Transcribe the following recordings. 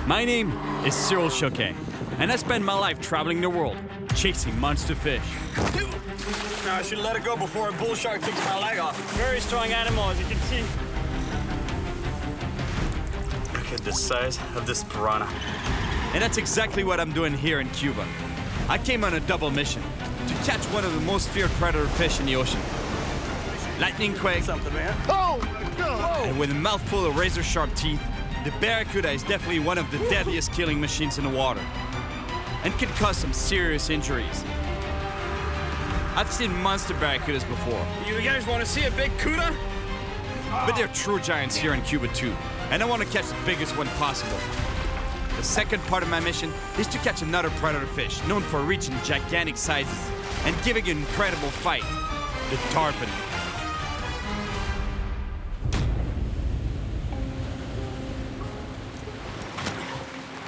My name is Cyril Chauquet, and I spend my life traveling the world, chasing monster fish. I should let it go before a bull shark takes my leg off. Very strong animal, as you can see. Look at the size of this piranha. And that's exactly what I'm doing here in Cuba. I came on a double mission to catch one of the most feared predator fish in the ocean. Lightning quake. Something, man. Oh! And with a mouthful of razor-sharp teeth, the Barracuda is definitely one of the deadliest killing machines in the water, and can cause some serious injuries. I've seen monster barracudas before, You guys want to see a big cuda? but they're true giants here in Cuba too, and I want to catch the biggest one possible. The second part of my mission is to catch another predator fish known for reaching gigantic sizes and giving an incredible fight, the tarpon.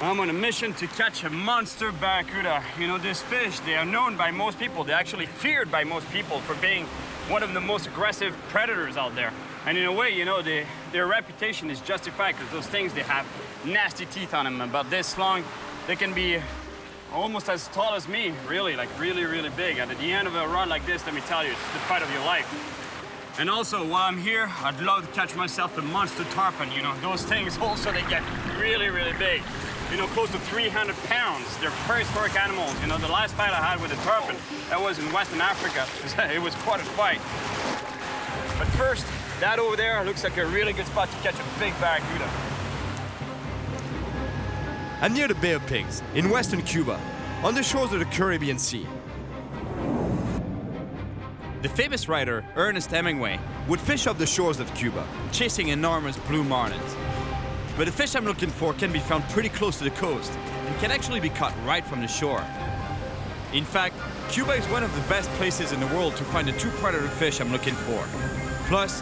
I'm on a mission to catch a monster barracuda. You know, this fish, they are known by most people. They're actually feared by most people for being one of the most aggressive predators out there. And in a way, you know, their reputation is justified because those things, they have nasty teeth on them, about this long. They can be almost as tall as me, really, like really, really big. And at the end of a run like this, let me tell you, it's the fight of your life. And also, while I'm here, I'd love to catch myself a monster tarpon. You know, those things also, they get really, really big. You know, close to 300 pounds. They're prehistoric animals. You know, the last fight I had with a tarpon, that was in Western Africa. It was quite a fight. But first, that over there looks like a really good spot to catch a big barracuda. I'm near the Bay of Pigs, in western Cuba, on the shores of the Caribbean Sea. The famous writer Ernest Hemingway would fish off the shores of Cuba, chasing enormous blue marlins. But the fish I'm looking for can be found pretty close to the coast and can actually be caught right from the shore. In fact, Cuba is one of the best places in the world to find the two predator fish I'm looking for. Plus,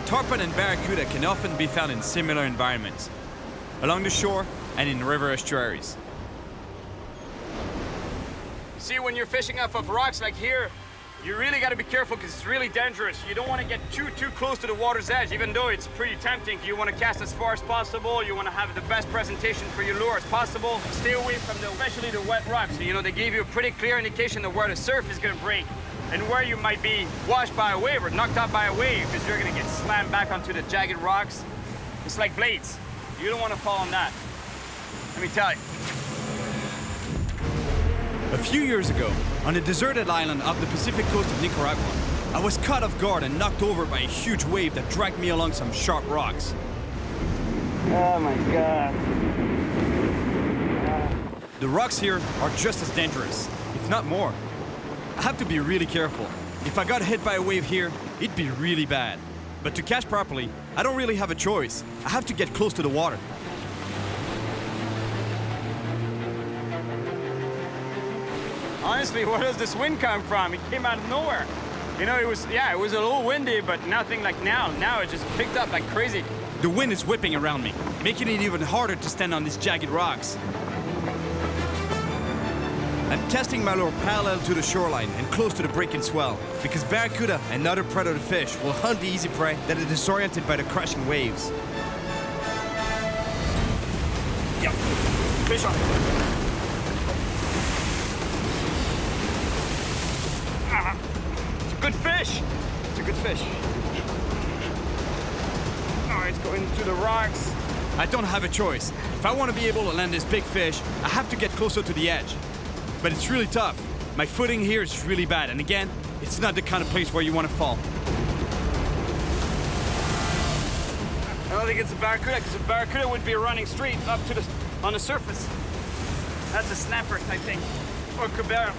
tarpon and barracuda can often be found in similar environments, along the shore and in river estuaries. See, when you're fishing off of rocks like here, you really got to be careful because it's really dangerous. You don't want to get too close to the water's edge, even though it's pretty tempting. You want to cast as far as possible. You want to have the best presentation for your lure as possible. Stay away from especially the wet rocks. You know, they give you a pretty clear indication of where the surf is going to break and where you might be washed by a wave or knocked out by a wave because you're going to get slammed back onto the jagged rocks. It's like blades. You don't want to fall on that. Let me tell you. A few years ago, on a deserted island off the Pacific coast of Nicaragua, I was caught off guard and knocked over by a huge wave that dragged me along some sharp rocks. Oh my God. The rocks here are just as dangerous, if not more. I have to be really careful. If I got hit by a wave here, it'd be really bad. But to catch properly, I don't really have a choice. I have to get close to the water. Honestly, where does this wind come from? It came out of nowhere. You know, it was a little windy, but nothing like now. Now it just picked up like crazy. The wind is whipping around me, making it even harder to stand on these jagged rocks. I'm casting my lure parallel to the shoreline and close to the breaking swell, because barracuda and other predator fish will hunt the easy prey that are disoriented by the crashing waves. Yep, fish on. It's a good fish. It's a good fish. Oh, it's going through the rocks. I don't have a choice. If I want to be able to land this big fish, I have to get closer to the edge. But it's really tough. My footing here is really bad, and again, it's not the kind of place where you want to fall. I don't think it's a barracuda, because a barracuda would be running straight up to on the surface. That's a snapper, I think, or cabera.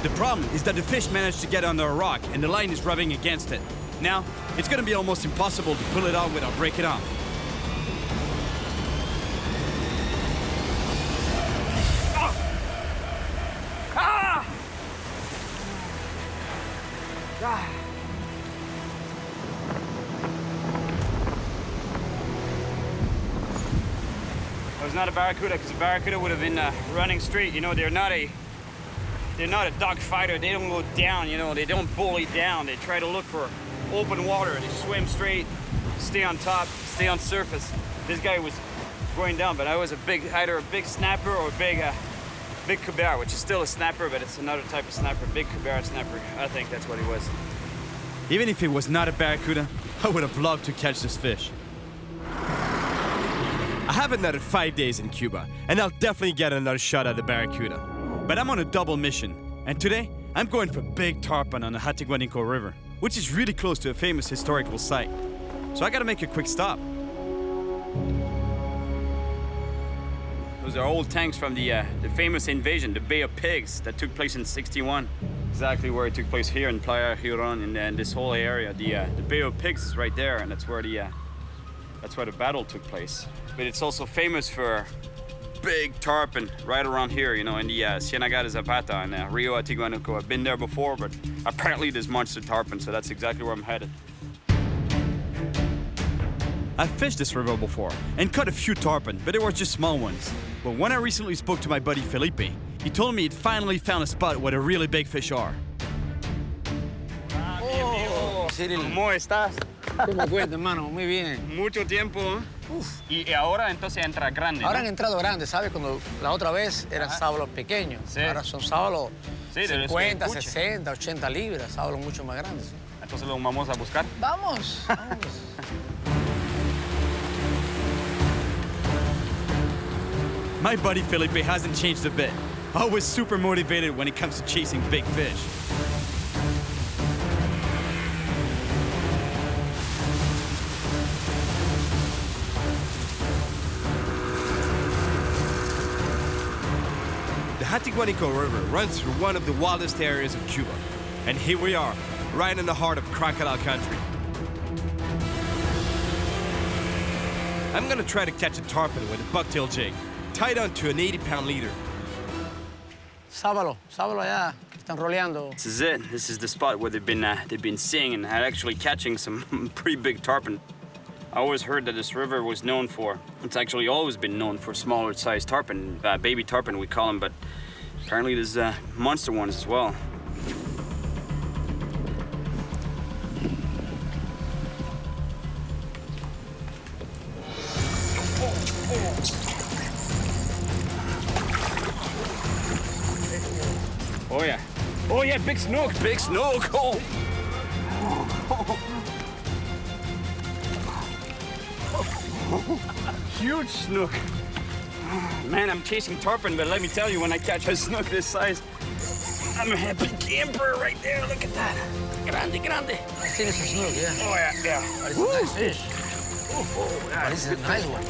The problem is that the fish managed to get under a rock and the line is rubbing against it. Now, it's going to be almost impossible to pull it out without breaking off. Oh. Ah! Ah! It was not a barracuda, because a barracuda would have been running straight. You know, they're not a dog fighter. They don't go down, you know, they don't bully down. They try to look for open water. They swim straight, stay on top, stay on surface. This guy was going down, but I was either a big snapper or a big cubera, which is still a snapper, but it's another type of snapper, big cubera snapper. I think that's what he was. Even if it was not a barracuda, I would have loved to catch this fish. I have another 5 days in Cuba, and I'll definitely get another shot at the barracuda. But I'm on a double mission, and today I'm going for big tarpon on the Hatiguanico River, which is really close to a famous historical site. So I gotta make a quick stop. Those are old tanks from the famous invasion, the Bay of Pigs, that took place in '61. Exactly where it took place here in Playa Huron, and then this whole area. The Bay of Pigs is right there, and that's where the battle took place. But it's also famous for big tarpon right around here, you know, in the Cienega de Zapata and Rio Atiguanuco. I've been there before, but apparently there's monster tarpon, so that's exactly where I'm headed. I've fished this river before and caught a few tarpon, but they were just small ones. But when I recently spoke to my buddy Felipe, he told me he'd finally found a spot where the really big fish are. Oh, Cyril, ¿Cómo estás? ¿cómo cuenta, hermano? Muy bien. Mucho tiempo, ¿eh? Uf. Y ahora entonces entra grande, ¿no? Ahora han entrado grandes, ¿sabes? Cuando la otra vez eran sábalos pequeños. Sí. Ahora son sábalos Sí, de los 50, que escuche. 60, 80 libras, sábalos mucho más grandes. Entonces lo vamos a buscar. Vamos, vamos. My buddy Felipe hasn't changed a bit. Always super motivated when it comes to chasing big fish. The Hatiguanico River runs through one of the wildest areas of Cuba. And here we are, right in the heart of crocodile country. I'm gonna try to catch a tarpon with a bucktail jig, tied onto an 80-pound leader. Sábalo allá, están roleando. This is it. This is the spot where they've been seeing and actually catching some pretty big tarpon. I always heard that this river was known for, it's actually always been known for smaller sized tarpon, baby tarpon we call them, but apparently there's monster ones as well. Oh yeah. Oh yeah, big snook. Big snook. Oh. Huge snook. Man, I'm chasing tarpon, but let me tell you, when I catch a snook this size, I'm a happy camper right there. Look at that. Grande, grande. I think it's a snook, yeah. Oh yeah, yeah. But it's a nice fish. Oh, yeah. But it's a nice one.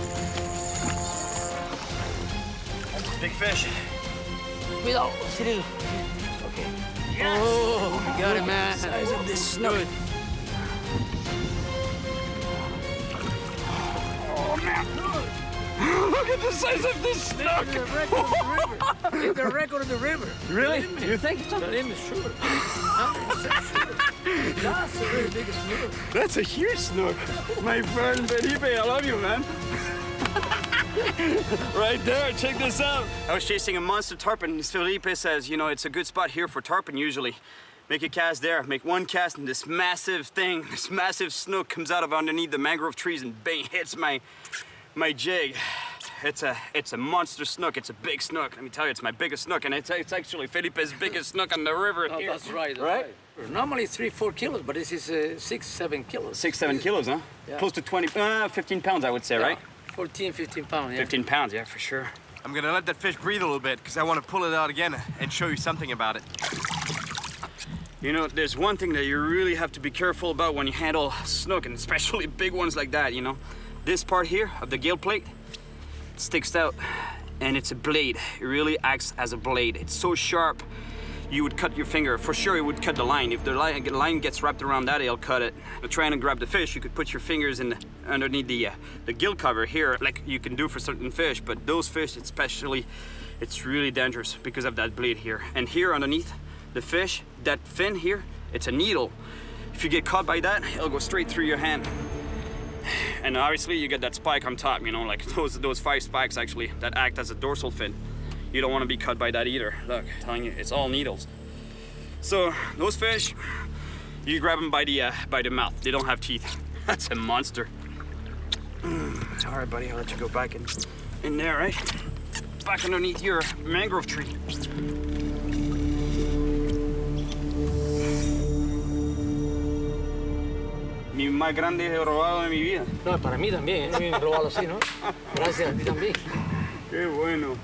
Big fish. Cuidado, Cyril. Okay. Oh, you got it, man. Size of this snook. Oh man. Look at the size of this snook. It's the record of the river. It's the record of the river. Really? You think so? The name is sure. 100% sure. That's a very big snook. That's a huge snook. My friend Felipe, I love you, man. Right there, check this out. I was chasing a monster tarpon. Felipe says, you know, it's a good spot here for tarpon usually. Make a cast there, make one cast, and this massive thing, this massive snook comes out of underneath the mangrove trees and bang, hits my jig. It's a monster snook. It's a big snook. Let me tell you, it's my biggest snook, and it's actually Felipe's biggest snook on the river No, here. that's right. Right? Normally 3-4 kilos, but this is 6-7 kilos. 6-7 kilos, huh? Yeah. Close to 15 pounds, I would say, right? 14-15 pounds, yeah. 15 pounds, yeah, for sure. I'm gonna let that fish breathe a little bit because I want to pull it out again and show you something about it. You know, there's one thing that you really have to be careful about when you handle snook, and especially big ones like that, you know. This part here of the gill plate sticks out, and it's a blade. It really acts as a blade. It's so sharp, you would cut your finger. For sure, it would cut the line. If the line gets wrapped around that, it'll cut it. But trying to grab the fish, you could put your fingers in underneath the gill cover here, like you can do for certain fish. But those fish, especially, it's really dangerous because of that blade here. And here underneath the fish, that fin here, it's a needle. If you get caught by that, it'll go straight through your hand. And obviously, you get that spike on top. You know, like those 5 spikes actually that act as a dorsal fin. You don't want to be cut by that either. Look, I'm telling you, it's all needles. So those fish, you grab them by the mouth. They don't have teeth. That's a monster. It's all right, buddy. I'll let you go back in there, right? Back underneath your mangrove tree. Mi más grande robado de mi vida. No, para mí también, ¿eh? Me robado así, ¿no? Gracias a ti también. Qué bueno.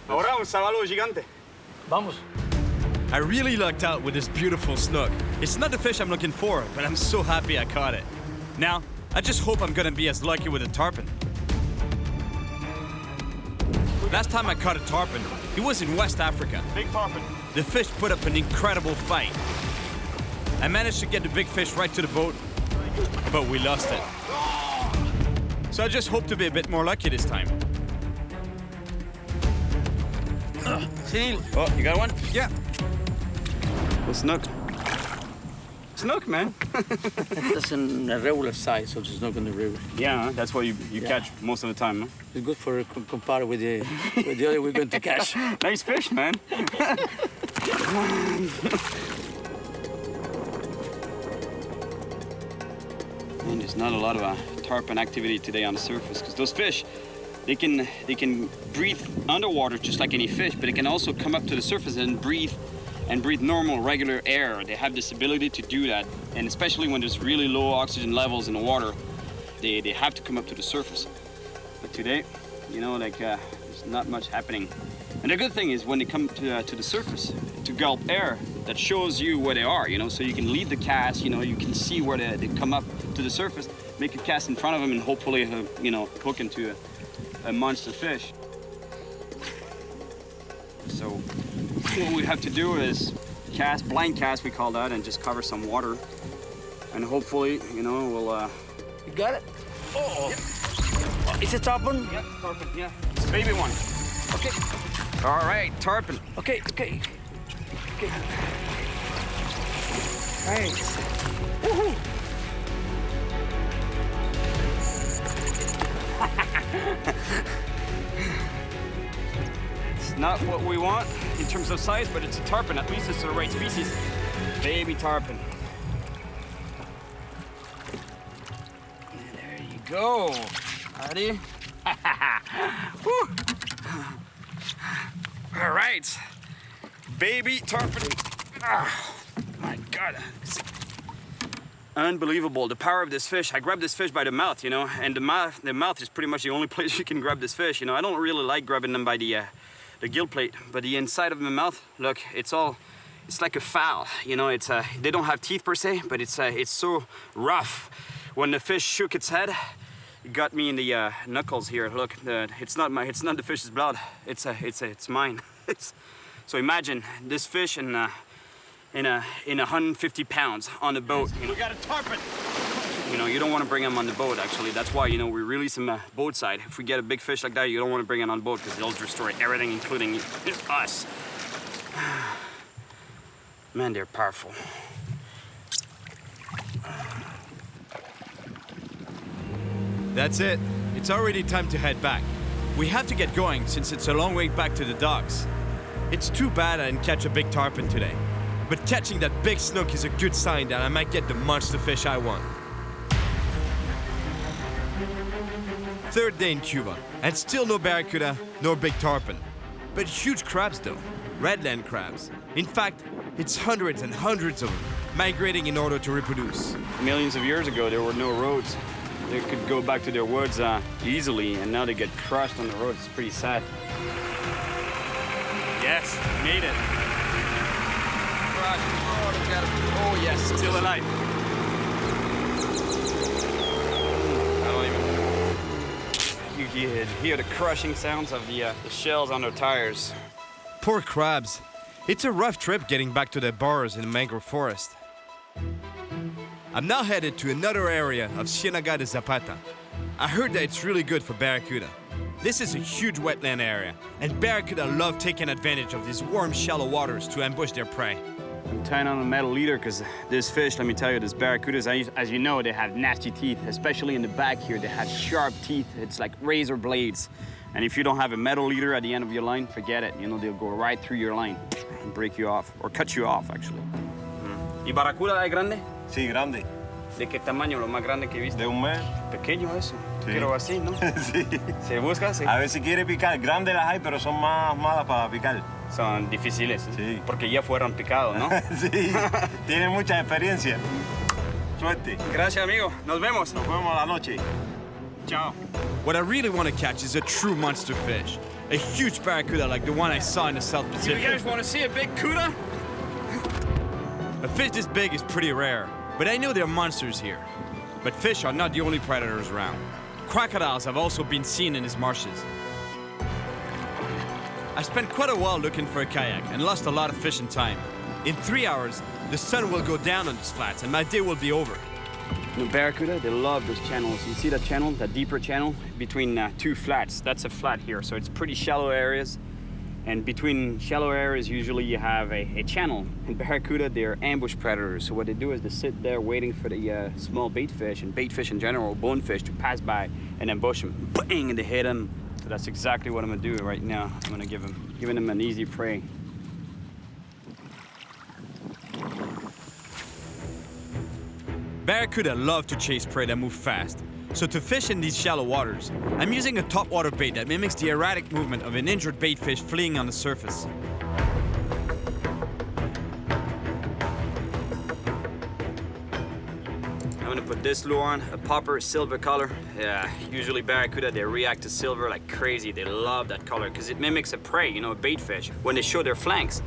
Ahora un sabalo gigante. Vamos. I really lucked out with this beautiful snook. It's not the fish I'm looking for, but I'm so happy I caught it. Now, I just hope I'm gonna be as lucky with a tarpon. Last time I caught a tarpon, it was in West Africa. Big tarpon. The fish put up an incredible fight. I managed to get the big fish right to the boat, but we lost it. So I just hope to be a bit more lucky this time. Cyril. Oh, you got one? Yeah. A snook. Snook, man. That's a regular size, so it's not on the river. Yeah, that's what you catch most of the time, huh? It's good for compare with the other we're going to catch. Nice fish, man. And there's not a lot of tarpon activity today on the surface because those fish, they can breathe underwater just like any fish, but they can also come up to the surface and breathe normal, regular air. They have this ability to do that, and especially when there's really low oxygen levels in the water, they have to come up to the surface. But today, you know, like there's not much happening. And the good thing is when they come to the surface to gulp air, that shows you where they are, you know, so you can lead the cast, you know, you can see where they come up to the surface, make a cast in front of them, and hopefully, you know, hook into a monster fish. So what we have to do is blind cast, we call that, and just cover some water. And hopefully, you know, we'll... You got it? Oh, yep. It's a tarpon? Yeah, tarpon, yeah. It's a baby one. Okay. All right, tarpon. Okay. Right. Woohoo! It's not what we want in terms of size, but it's a tarpon. At least it's the right species. Baby tarpon. There you go. Ready? Woo. All right. Baby tarpon. Oh, my God. Unbelievable, the power of this fish. I grabbed this fish by the mouth, you know, and the mouth is pretty much the only place you can grab this fish. You know, I don't really like grabbing them by the gill plate, but the inside of the mouth, look, it's like a fowl. You know, they don't have teeth per se, but it's so rough. When the fish shook its head, it got me in the knuckles here. Look, it's not the fish's blood. It's mine. So imagine this fish in 150 pounds on the boat. You know, we got a tarpon. You know, you don't want to bring them on the boat, actually. That's why, you know, we release them boat side. If we get a big fish like that, you don't want to bring it on boat because they'll destroy everything, including us. Man, they're powerful. That's it. It's already time to head back. We have to get going since it's a long way back to the docks. It's too bad I didn't catch a big tarpon today. But catching that big snook is a good sign that I might get the monster fish I want. Third day in Cuba, and still no barracuda, nor big tarpon. But huge crabs though, redland crabs. In fact, it's hundreds and hundreds of them, migrating in order to reproduce. Millions of years ago, there were no roads. They could go back to their woods easily, and now they get crushed on the roads. It's pretty sad. Yes, made it. Oh yes, still alive. I don't even... You hear the crushing sounds of the shells on their tires. Poor crabs. It's a rough trip getting back to their burrows in the mangrove forest. I'm now headed to another area of Ciénaga de Zapata. I heard that it's really good for barracuda. This is a huge wetland area, and barracuda love taking advantage of these warm, shallow waters to ambush their prey. I'm tying on a metal leader because this fish, let me tell you, this barracudas, as you know, they have nasty teeth, especially in the back here. They have sharp teeth. It's like razor blades. And if you don't have a metal leader at the end of your line, forget it. You know, they'll go right through your line and break you off, or cut you off, actually. ¿Y barracuda es grande? Sí, grande. ¿De qué tamaño lo más grande que viste? De un mes. Pequeño eso. Sí. Quiero así, ¿no? Sí. Se busca, sí. A ver si quiere picar. Grandes las hay, pero son más malas para picar. Son difíciles, Sí. porque ya fueron picados, ¿no? Sí, tiene mucha experiencia. Suerte. Gracias, amigo. Nos vemos. Nos vemos a la noche. Ciao. What I really want to catch is a true monster fish. A huge barracuda like the one I saw in the South You Pacific. guys want to see a big cuda? A fish this big is pretty rare, but I know there are monsters here. But fish are not the only predators around. Crocodiles have also been seen in these marshes. I spent quite a while looking for a kayak and lost a lot of fishing time. In 3 hours, the sun will go down on these flats and my day will be over. The barracuda, they love those channels. You see that channel, that deeper channel between two flats? That's a flat here, so it's pretty shallow areas. And between shallow areas, usually you have a channel. In barracuda, they're ambush predators. So what they do is they sit there waiting for the small bait fish, and bait fish in general, bonefish, to pass by and ambush them. Bang, and they hit them. So that's exactly what I'm gonna do right now. I'm gonna giving them an easy prey. Barracuda love to chase prey that move fast. So to fish in these shallow waters, I'm using a topwater bait that mimics the erratic movement of an injured bait fish fleeing on the surface. I'm gonna put this lure on, a popper silver color. Yeah, usually barracuda, they react to silver like crazy. They love that color because it mimics a prey, you know, a bait fish. When they show their flanks,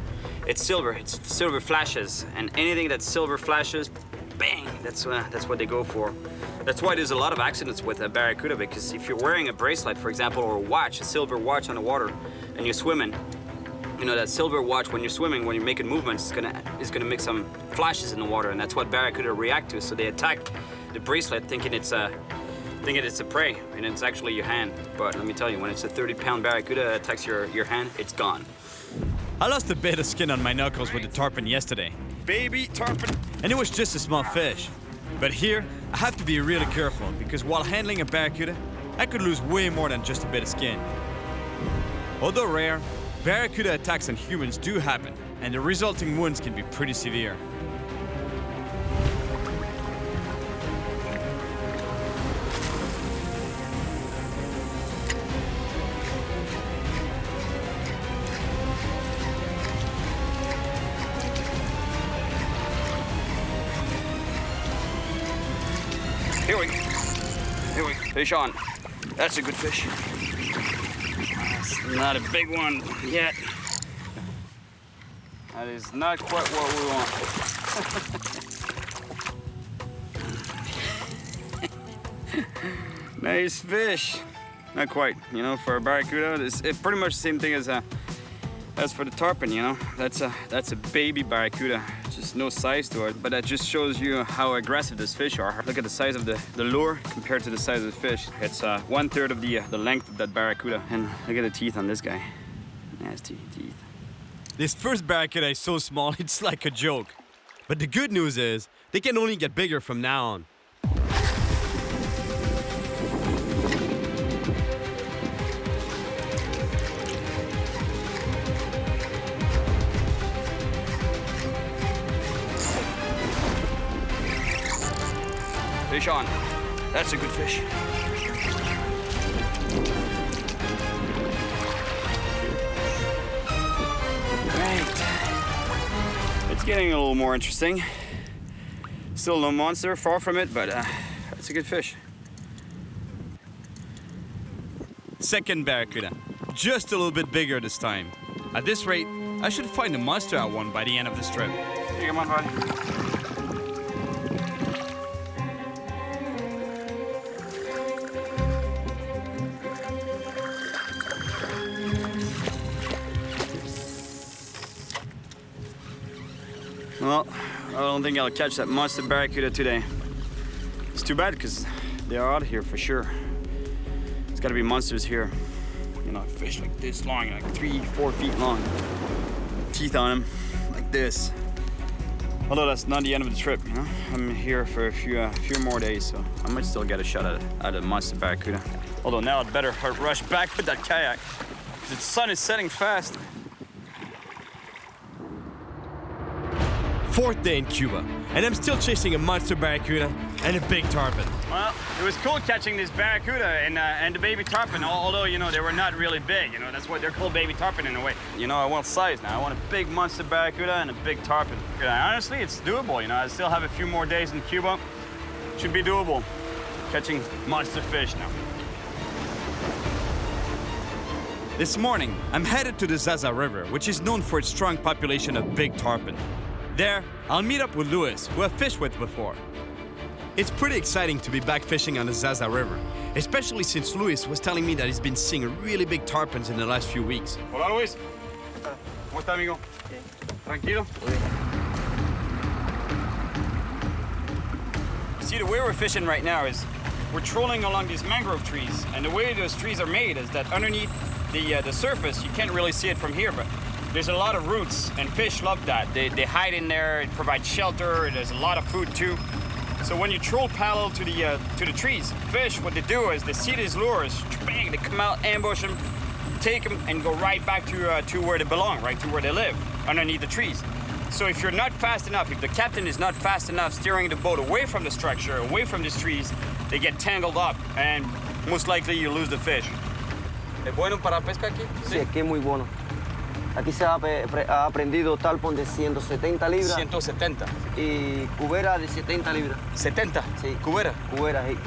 it's silver flashes, and anything that silver flashes, bang, that's what they go for. That's why there's a lot of accidents with a barracuda, because if you're wearing a bracelet, for example, or a watch, a silver watch on the water, and you're swimming, you know, that silver watch, when you're swimming, when you're making movements, it's gonna make some flashes in the water, and that's what barracuda react to. So they attack the bracelet thinking it's a prey, and it's actually your hand. But let me tell you, when it's a 30-pound barracuda that attacks your hand, it's gone. I lost a bit of skin on my knuckles with the tarpon yesterday, Baby tarpon. and it was just a small fish. But here, I have to be really careful because while handling a barracuda, I could lose way more than just a bit of skin. Although rare, barracuda attacks on humans do happen, and the resulting wounds can be pretty severe. Here we go. Fish on. That's a good fish. That's not a big one yet. That is not quite what we want. Nice fish. Not quite, you know, for a barracuda. It's pretty much the same thing as for the tarpon, you know. That's a baby barracuda. Just no size to it, but that just shows you how aggressive these fish are. Look at the size of the lure compared to the size of the fish. It's 1/3 of the length of that barracuda. And look at the teeth on this guy. Nasty teeth. This first barracuda is so small, it's like a joke. But the good news is, they can only get bigger from now on. Fish on. That's a good fish. Right. It's getting a little more interesting. Still no monster, far from it, but it's a good fish. Second barracuda, just a little bit bigger this time. At this rate, I should find a monster out one by the end of this trip. Here, come on, buddy. Well, I don't think I'll catch that monster barracuda today. It's too bad because they are out here for sure. There's got to be monsters here. You know, fish like this long, like 3-4 feet long. Teeth on them, like this. Although that's not the end of the trip, you know. I'm here for a few more days, so I might still get a shot at a monster barracuda. Although now I'd better rush back with that kayak because the sun is setting fast. Fourth day in Cuba, and I'm still chasing a monster barracuda and a big tarpon. Well, It was cool catching this barracuda and the baby tarpon, although, you know, they were not really big. You know, that's why they're called baby tarpon in a way. You know, I want size now. I want a big monster barracuda and a big tarpon. Yeah, honestly, it's doable. You know, I still have a few more days in Cuba. Should be doable. Catching monster fish now. This morning, I'm headed to the Zaza River, which is known for its strong population of big tarpon. There, I'll meet up with Louis, who I've fished with before. It's pretty exciting to be back fishing on the Zaza River, especially since Luis was telling me that he's been seeing really big tarpons in the last few weeks. Hola, Luis. ¿Cómo está, amigo? Tranquilo? See, the way we're fishing right now is we're trolling along these mangrove trees, and the way those trees are made is that underneath the surface, you can't really see it from here, but there's a lot of roots, and fish love that. They hide in there, it provides shelter, there's a lot of food too. So when you troll parallel to the trees, fish, what they do is they see these lures, bang, they come out, ambush them, take them, and go right back to where they belong, right to where they live, underneath the trees. So if you're not fast enough, if the captain is not fast enough steering the boat away from the structure, away from these trees, they get tangled up, and most likely you lose the fish. ¿Es bueno para pesca aquí? Sí, aquí es muy bueno. Aquí se ha aprendido tarpon de 170 libras. 170. Y cubera de 70 libras. 70? Sí. Cubera? Cubera, sí.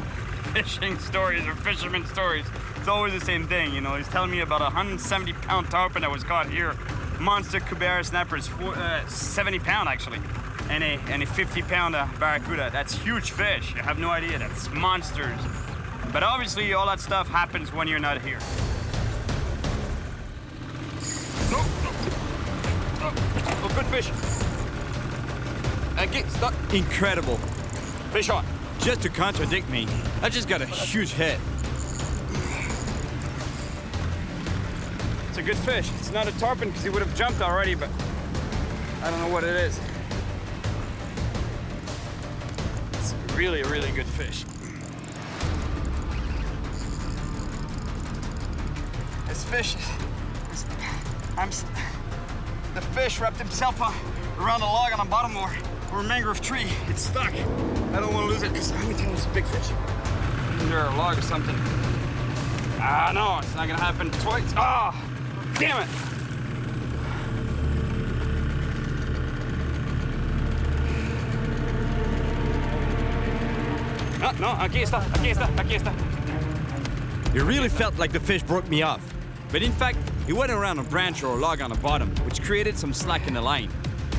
Fishing stories or fisherman stories. It's always the same thing, you know. He's telling me about a 170-pound tarpon that was caught here. Monster Cuba snapper is 70-pound actually. And a 50-pound barracuda. That's huge fish. You have no idea. That's monsters. But obviously all that stuff happens when you're not here. Oh, good fish. Stop. Incredible. Fish on. Just to contradict me, I just got a huge hit. It's a good fish. It's not a tarpon because he would have jumped already, but I don't know what it is. It's really a really good fish. This fish, the fish wrapped himself around a log on the bottom or a mangrove tree. It's stuck. I don't want to lose it because I'm telling you, it's a big fish. Under a log or something. Ah, no, it's not gonna happen twice. Ah, damn it. No, aquí está. It really felt like the fish broke me off. But in fact, it went around a branch or a log on the bottom, which created some slack in the line.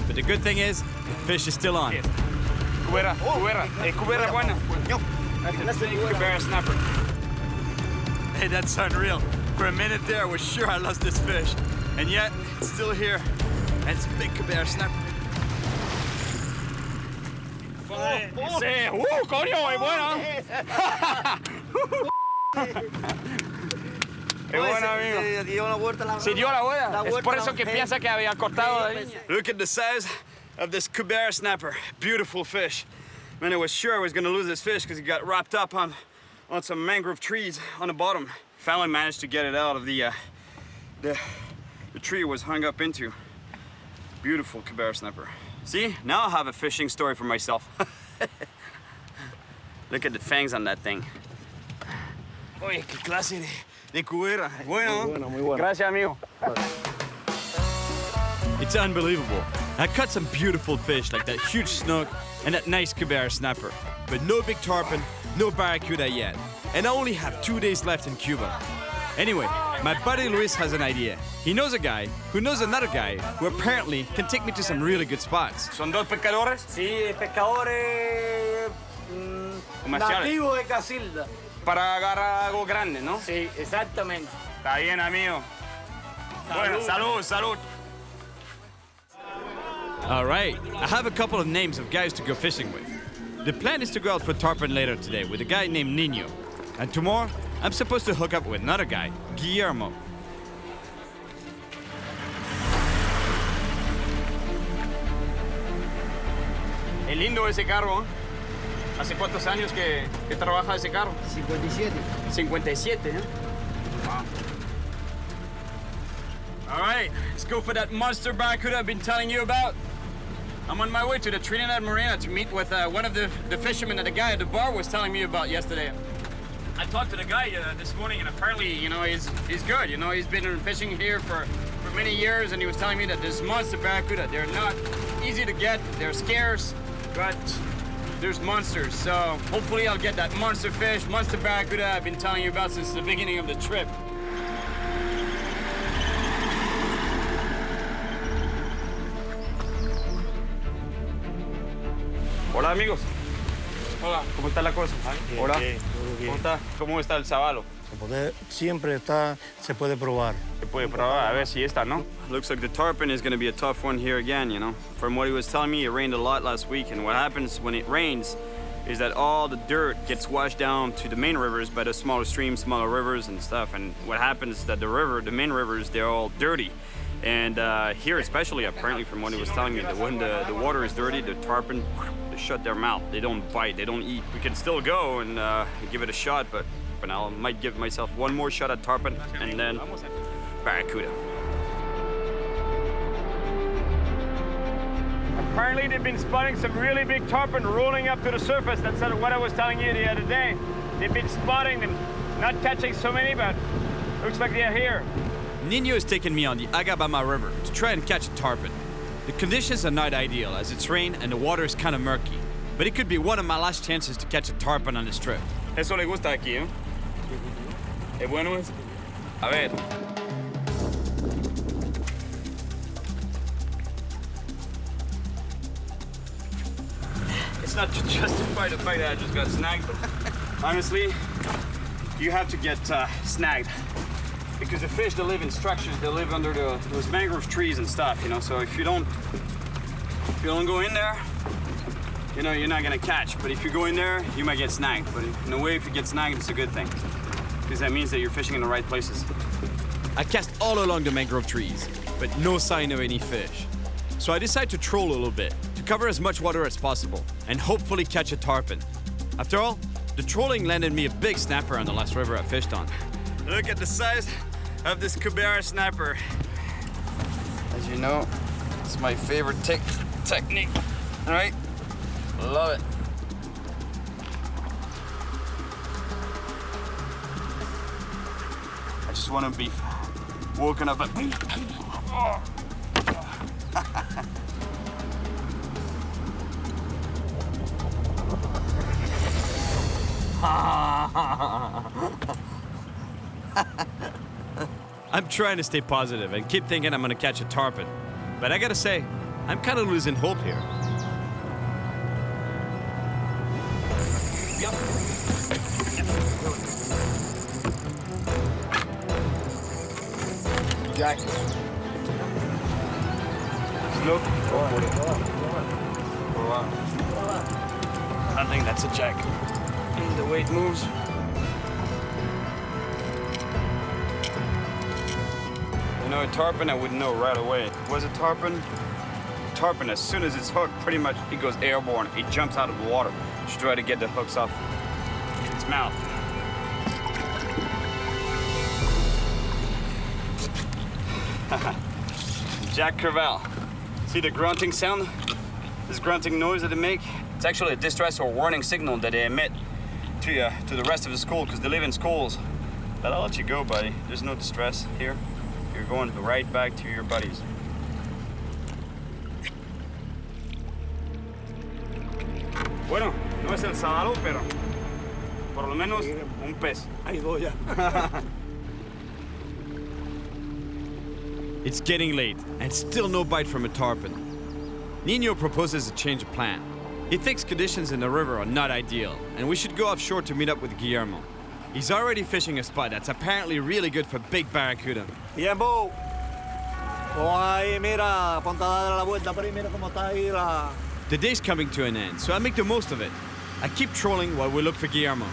But the good thing is, the fish is still on. Cubera buena. That's a big Cuba snapper. Hey, that's unreal. For a minute there, I was sure I lost this fish. And yet, it's still here. And it's a big Cuba snapper. Sí. Coño, es bueno. Es bueno, amigo. Se dio la vuelta. Es por eso que piensa que había cortado la línea. Look at the size of this Cuba snapper. Beautiful fish. Man, I was sure I was going to lose this fish because he got wrapped up on some mangrove trees on the bottom. Finally managed to get it out of the tree it was hung up into. Beautiful Cuba snapper. See, now I have a fishing story for myself. Look at the fangs on that thing. Oye, qué clase de cubera. Bueno. Muy bueno. Gracias, amigo. It's unbelievable. I caught some beautiful fish like that huge snook and that nice Cuba snapper. But no big tarpon, no barracuda yet. And I only have 2 days left in Cuba. Anyway, my buddy Luis has an idea. He knows a guy who knows another guy who apparently can take me to some really good spots. ¿Son dos pescadores? Sí, pescadores nativos de Casilda. Para agarrar algo grande, ¿no? Sí, exactamente. Está bien, amigo. Bueno, salud. All right, I have a couple of names of guys to go fishing with. The plan is to go out for tarpon later today with a guy named Nino. And tomorrow, I'm supposed to hook up with another guy, Guillermo. Es lindo ese carro, ¿eh? ¿Hace cuántos años que trabaja ese carro? 57. 57, ¿eh? Wow. All right, let's go for that monster barracuda I've been telling you about. I'm on my way to the Trinidad Marina to meet with one of the fishermen that the guy at the bar was telling me about yesterday. I talked to the guy this morning, and apparently, you know, he's good. You know, he's been fishing here for many years, and he was telling me that this monster barracuda, they're not easy to get, they're scarce, but there's monsters. So hopefully I'll get that monster fish, monster barracuda I've been telling you about since the beginning of the trip. Hola, amigos. Hola, ¿cómo está la cosa? Hola, ¿cómo está? ¿Cómo está el sabalo? Siempre se puede probar. Se puede probar, a ver si está, ¿no? Looks like the tarpon is going to be a tough one here again, you know. From what he was telling me, it rained a lot last week, and what happens when it rains is that all the dirt gets washed down to the main rivers by the smaller streams, smaller rivers and stuff, and what happens is that the main rivers, they're all dirty. And here especially, apparently from what he was telling me, that when the water is dirty, the tarpon, they shut their mouth. They don't bite, they don't eat. We can still go and give it a shot, but for now I might give myself one more shot at tarpon and then barracuda. Apparently they've been spotting some really big tarpon rolling up to the surface. That's what I was telling you the other day. They've been spotting them, not catching so many, but looks like they're here. Nino has taken me on the Agabama River to try and catch a tarpon. The conditions are not ideal as it's rain and the water is kind of murky, but it could be one of my last chances to catch a tarpon on this trip. Eso le gusta aquí, ¿eh? ¿Es bueno eso? A ver. It's not to justify the fact that I just got snagged, but honestly, you have to get snagged. Because the fish, they live in structures, they live under those mangrove trees and stuff, you know, so if you don't go in there, you know, you're not gonna catch. But if you go in there, you might get snagged. But in a way, if you get snagged, it's a good thing. Because that means that you're fishing in the right places. I cast all along the mangrove trees, but no sign of any fish. So I decide to troll a little bit, to cover as much water as possible, and hopefully catch a tarpon. After all, the trolling landed me a big snapper on the last river I fished on. Look at the size of this Cuba snapper. As you know, it's my favorite technique, all right? Love it. I just want to be woken up. I'm trying to stay positive and keep thinking I'm gonna catch a tarpon. But I gotta say, I'm kind of losing hope here. Jack. Look. I think that's a jack. And the way it moves. You know, a tarpon, I would know right away. Was a tarpon? Tarpon, as soon as it's hooked, pretty much it goes airborne. It jumps out of the water. Just try to get the hooks off its mouth. Jack Crevalle. See the grunting sound? This grunting noise that they make? It's actually a distress or warning signal that they emit to the rest of the school, because they live in schools. But I'll let you go, buddy. There's no distress here. You're going right back to your buddies. Bueno, no es el sábalo, pero por lo menos un pez. Ahí voy ya. It's getting late, and still no bite from a tarpon. Nino proposes a change of plan. He thinks conditions in the river are not ideal, and we should go offshore to meet up with Guillermo. He's already fishing a spot that's apparently really good for big barracuda. Tiempo. Oh, ahí, mira, ponte a dar la vuelta por ahí, mira cómo está ahí la... The day's coming to an end, so I make the most of it. I keep trolling while we look for Guillermo.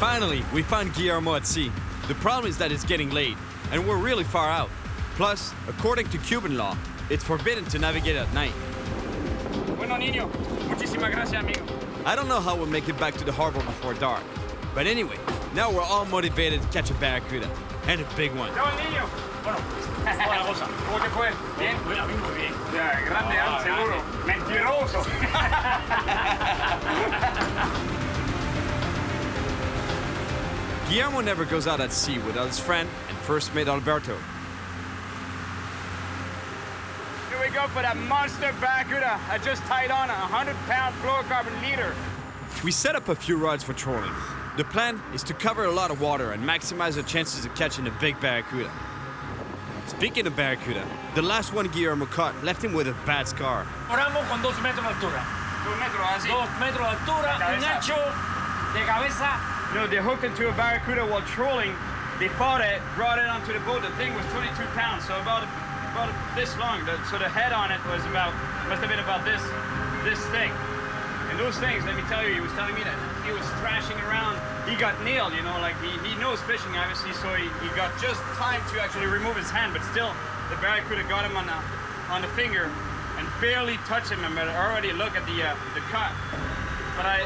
Finally, we find Guillermo at sea. The problem is that it's getting late, and we're really far out. Plus, according to Cuban law, it's forbidden to navigate at night. Bueno, niño, muchísimas gracias, amigo. I don't know how we'll make it back to the harbor before dark. But anyway, Now we're all motivated to catch a barracuda, and a big one. Chao, el niño. Bueno, una cosa. ¿Cómo te fue? Bien. A mí muy bien. Ya, grande, seguro. Mentiroso. Guillermo never goes out at sea without his friend and first mate Alberto. Here we go for that monster barracuda. I just tied on a 100-pound fluorocarbon leader. We set up a few rods for trolling. The plan is to cover a lot of water and maximize the chances of catching a big barracuda. Speaking of barracuda, the last one Guillermo caught left him with a bad scar. Oramos con 2 metros de altura. 2 metros, así. 2 metros de altura, un Cabeza. ancho de cabeza. You know, they hooked into a barracuda while trolling. They fought it, brought it onto the boat. The thing was 22 pounds, so about this long. So the head on it was must have been about this thick. And those things, let me tell you, he was telling me that he was thrashing around. He got nailed, you know, like he knows fishing, obviously, so he got just time to actually remove his hand, but still, the barracuda got him on the finger and barely touched him. But already look at the cut. Para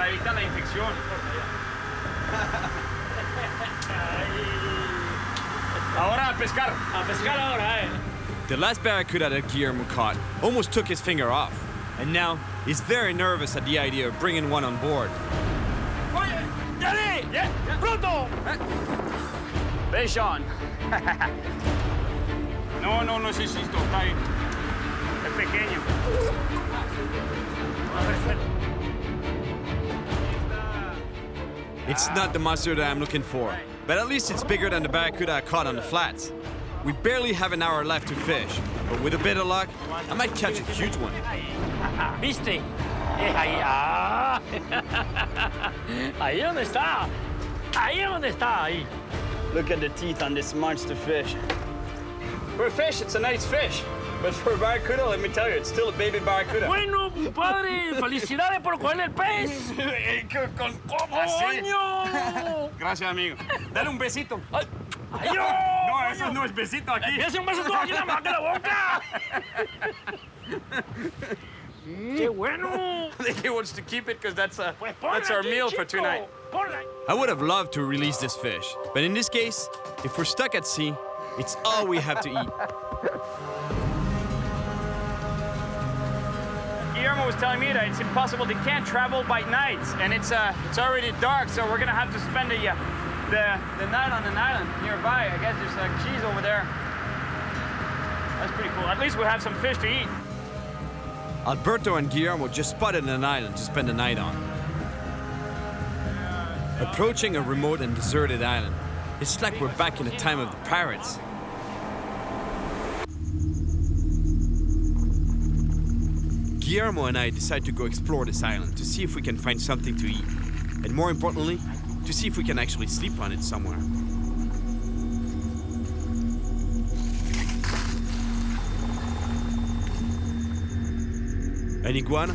evitar la infección. Ahora a pescar. A pescar ahora, The last barracuda that Guillermo caught almost took his finger off, and now he's very nervous at the idea of bringing one on board. Oye, Dale, Yeah. pronto. Fish on. No necesito, está ahí. Es pequeño. It's not the monster that I'm looking for, but at least it's bigger than the barracuda I caught on the flats. We barely have an hour left to fish, but with a bit of luck, I might catch a huge one. ¿Viste? Es ahí. Ah. Ahí donde está. Ahí donde está. Ahí. Look at the teeth on this monster fish. For a fish, it's a nice fish. But for a barracuda, let me tell you, it's still a baby barracuda. Bueno, padre, felicidades por coger el pez. ¡Coño! Gracias, amigo. Dale un besito. ¡Ay, yo! No, eso no es besito aquí. ¡Es un beso todo aquí en la mano de la boca! ¡Qué bueno! He wants to keep it because that's Ponla our aquí, meal for chico. tonight. Ponla. I would have loved to release this fish, but in this case, if we're stuck at sea, it's all we have to eat. Guillermo was telling me that it's impossible. They can't travel by night, and it's already dark, so we're gonna have to spend the night on an island nearby. I guess there's cheese over there. That's pretty cool. At least we'll have some fish to eat. Alberto and Guillermo just spotted an island to spend the night on. Approaching a remote and deserted island, it's like we're back in the time of the pirates. Guillermo and I decide to go explore this island to see if we can find something to eat, and more importantly, to see if we can actually sleep on it somewhere. An iguana?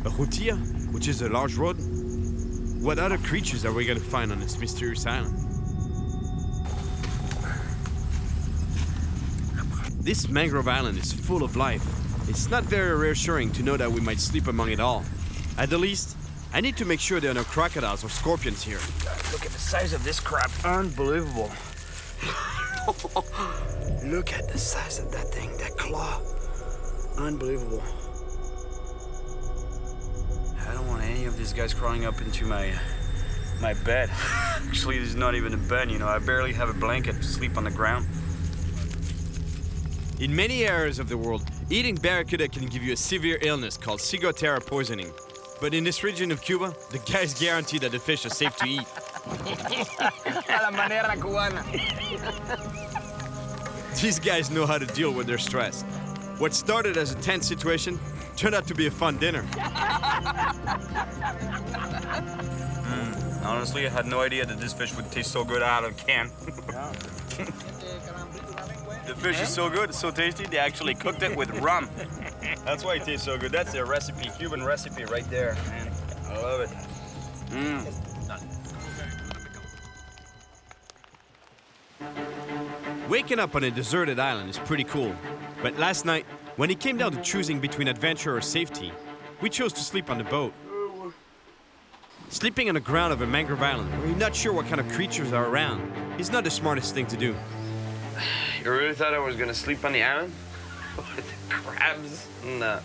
A jutilla, which is a large rodent? What other creatures are we gonna find on this mysterious island? This mangrove island is full of life. It's not very reassuring to know that we might sleep among it all. At the least, I need to make sure there are no crocodiles or scorpions here. Look at the size of this crab. Unbelievable. Look at the size of that thing, that claw. Unbelievable. I don't want any of these guys crawling up into my bed. Actually, this is not even a bed, you know. I barely have a blanket to sleep on the ground. In many areas of the world, eating barracuda can give you a severe illness called ciguatera poisoning. But in this region of Cuba, the guys guarantee that the fish are safe to eat. A la manera cubana. These guys know how to deal with their stress. What started as a tense situation turned out to be a fun dinner. Honestly, I had no idea that this fish would taste so good out of a can. The fish is so good, it's so tasty, they actually cooked it with rum. That's why it tastes so good. That's their recipe, Cuban recipe right there, man. I love it. Waking up on a deserted island is pretty cool. But last night, when it came down to choosing between adventure or safety, we chose to sleep on the boat. Sleeping on the ground of a mangrove island where you're not sure what kind of creatures are around is not the smartest thing to do. You really thought I was gonna sleep on the island? With the crabs and the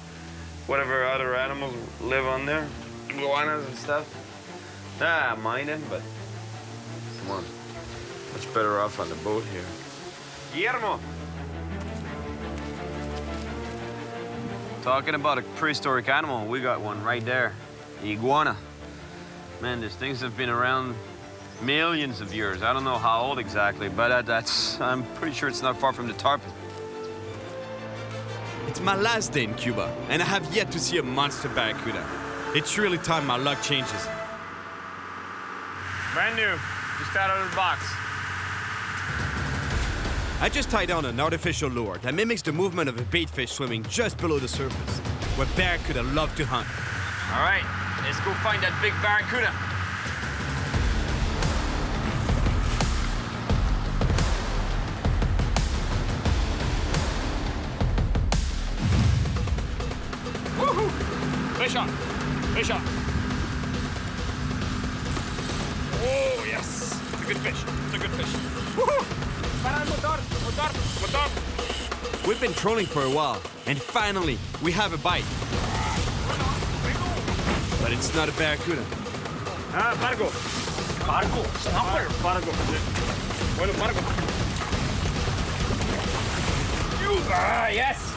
whatever other animals live on there? Iguanas and stuff? Nah, I mind them, but come on. Much better off on the boat here. Guillermo! Talking about a prehistoric animal, we got one right there. The iguana. Man, these things have been around millions of years. I don't know how old exactly, but I'm pretty sure it's not far from the Tarpon. It's my last day in Cuba, and I have yet to see a monster barracuda. It's really time my luck changes. Brand new, just out of the box. I just tied on an artificial lure that mimics the movement of a bait fish swimming just below the surface, where barracuda love to hunt. All right, let's go find that big barracuda. Woohoo! Fish on, fish on. Oh, yes, it's a good fish, it's a good fish. Woohoo! Para el motor, motor, motor. We've been trolling for a while, and finally, we have a bite. But it's not a barracuda. Ah, barco. Barco, snapper. Barco. Bueno, barco. Ah, yes.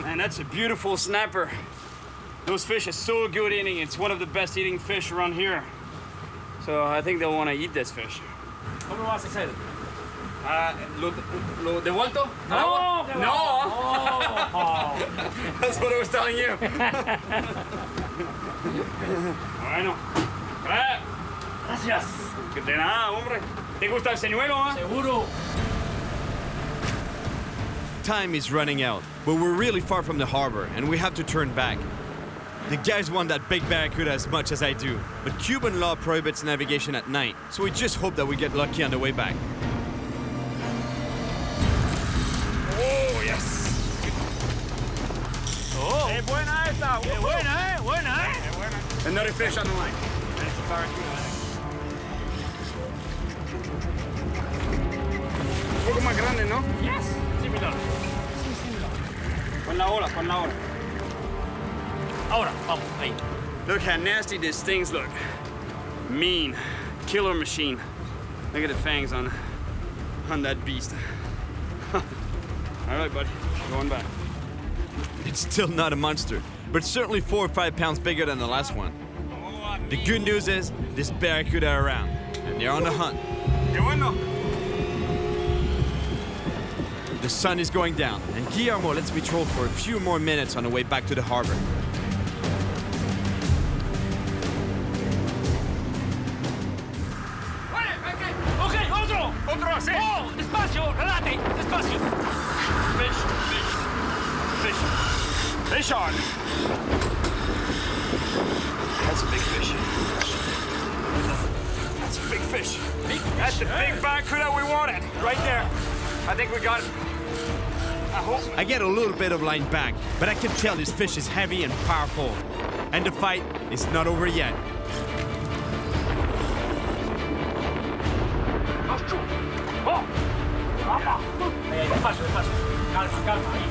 Man, that's a beautiful snapper. Those fish are so good eating. It's one of the best eating fish around here. So I think they'll want to eat this fish. ¿Cómo lo vas a hacer? Lo devuelto? No, No. Oh. That's what I was telling you. Bueno. Gracias. Que de nada, hombre. ¿Te gusta el señuelo, ah? Seguro. Time is running out, but we're really far from the harbor, and we have to turn back. The guys want that big barracuda as much as I do, but Cuban law prohibits navigation at night, so we just hope that we get lucky on the way back. Oh, yes. Oh. Es buena esta. Qué buena, ¿eh? Buena, ¿eh? Es buena. Another fish on the line. That's a barracuda. Un poco más grande, ¿no? Yes. Similar. Pon la ola, pon la ola. Ahora, vamos, ahí. Look how nasty these things look. Mean. Killer machine. Look at the fangs on that beast. All right, buddy. Going back. It's still not a monster, but certainly 4 or 5 pounds bigger than the last one. The good news is, this barracuda are around, and they're on the hunt. Qué bueno. The sun is going down, and Guillermo lets me troll for a few more minutes on the way back to the harbor. Ok, otro. Otro, sí. Oh, despacio, relate, despacio. Fish, fish, fish. Fish on. That's a big fish. That's a big fish. That's the big barracuda we wanted. Right there. I think we got it. I hope. I get a little bit of line back, but I can tell this fish is heavy and powerful. And the fight is not over yet. Oh. Vamos. Ahí, despacio, despacio. Calma, calma, ahí.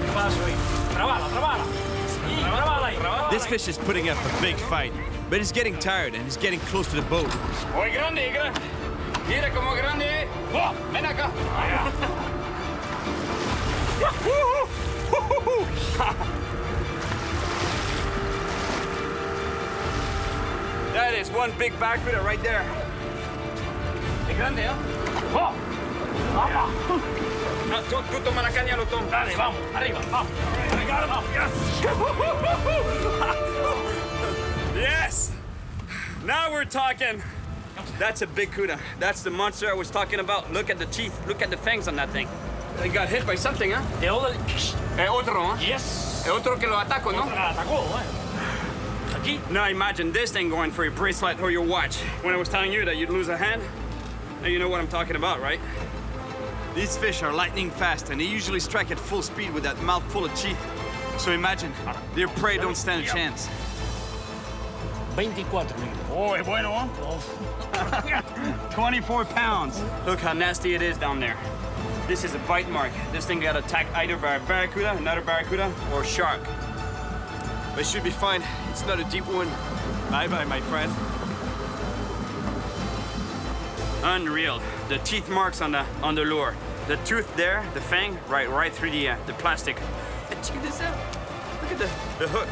Despacio, ahí. Trabala, trabala. Sí, trabala ahí. Trabala This ahí. fish is putting up a big fight, but he's getting tired and he's getting close to the boat. Muy grande, grande. Mira cómo grande. Oh, ven acá. That is one big barracuda right there. Es grande, ¿eh? Oh. Vamos. Ah, tú toma la caña, lo tomo. Dale, vamos, arriba, vamos. Arriba, vamos. Yes. Yes! Now we're talking. That's a big cuda. That's the monster I was talking about. Look at the teeth. Look at the fangs on that thing. They got hit by something, huh? The other. Otro, huh? Yes. Otro que lo atacó, ¿no? Otra atacó, ¿eh? Aquí. Now imagine this thing going for your bracelet or your watch. When I was telling you that you'd lose a hand, now you know what I'm talking about, right? These fish are lightning fast, and they usually strike at full speed with that mouth full of teeth. So imagine, their prey don't stand a chance. 24 libras. Oh, es bueno, huh? 24 pounds. Look how nasty it is down there. This is a bite mark. This thing got attacked either by a barracuda, another barracuda, or shark. But it should be fine. It's not a deep one. Bye-bye, my friend. Unreal. The teeth marks on the lure. The tooth there, the fang, right through the plastic. And check this out. Look at the hook.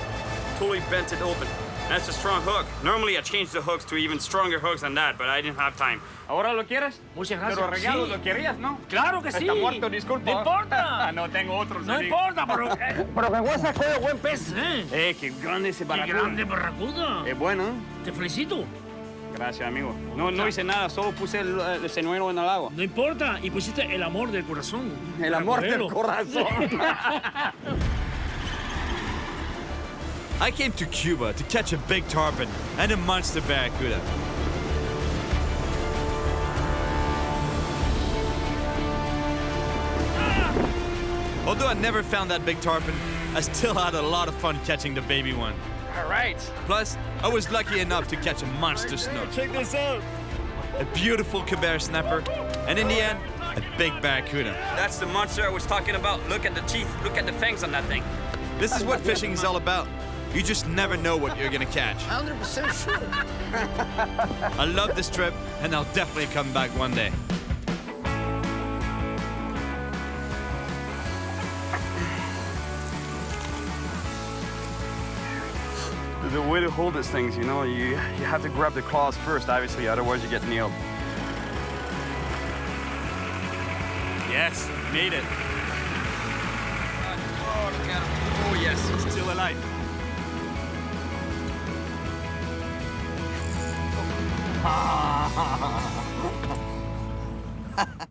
Totally bent it open. That's a strong hook. Normally I change the hooks to even stronger hooks than that, but I didn't have time. ¿Ahora lo quieres? Muchas gracias. Pero regalo, Sí. ¿lo querías, no? Claro que sí. Está muerto, disculpa. No importa. No tengo otros. No amigo. importa, pero que buen saco de buen pez, ¿eh? Qué grande ese Qué barracuda. grande barracuda. Es bueno, ¿eh? Te felicito. Gracias, amigo. No hice nada, solo puse el señuelo en el agua. No importa. Y pusiste el amor del corazón. El para amor del cogerlo. corazón. I came to Cuba to catch a big tarpon and a monster barracuda. Although I never found that big tarpon, I still had a lot of fun catching the baby one. All right. Plus, I was lucky enough to catch a monster snook, Check this out. a beautiful Cuba snapper, and in the end, a big barracuda. That's the monster I was talking about. Look at the teeth. Look at the fangs on that thing. This is what fishing is all about. You just never know what you're gonna catch. 100% sure. I love this trip, and I'll definitely come back one day. The way to hold these things, you know, you have to grab the claws first, obviously, otherwise you get nailed. Yes, made it. Oh, look at him. Oh, yes, he's still alive.